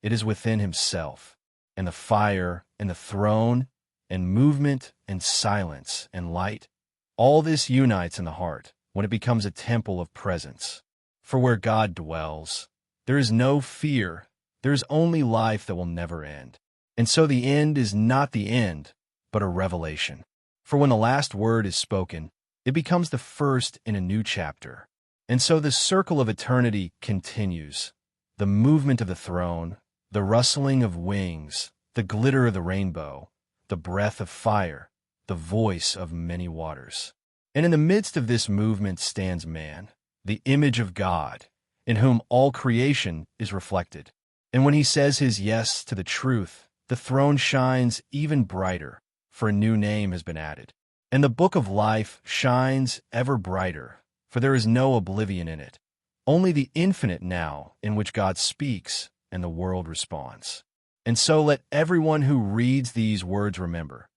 It is within himself, and the fire, and the throne, and movement, and silence, and light, all this unites in the heart when it becomes a temple of presence. For where God dwells, there is no fear. There is only life that will never end. And so the end is not the end, but a revelation. For when the last word is spoken, it becomes the first in a new chapter. And so the circle of eternity continues. The movement of the throne, the rustling of wings, the glitter of the rainbow, the breath of fire, the voice of many waters. And in the midst of this movement stands man, the image of God, in whom all creation is reflected. And when he says his yes to the truth, the throne shines even brighter, for a new name has been added. And the book of life shines ever brighter, for there is no oblivion in it, only the infinite now in which God speaks and the world responds. And so let everyone who reads these words remember,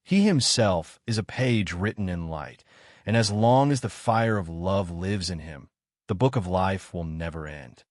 he himself is a page written in light, and as long as the fire of love lives in him, the book of life will never end.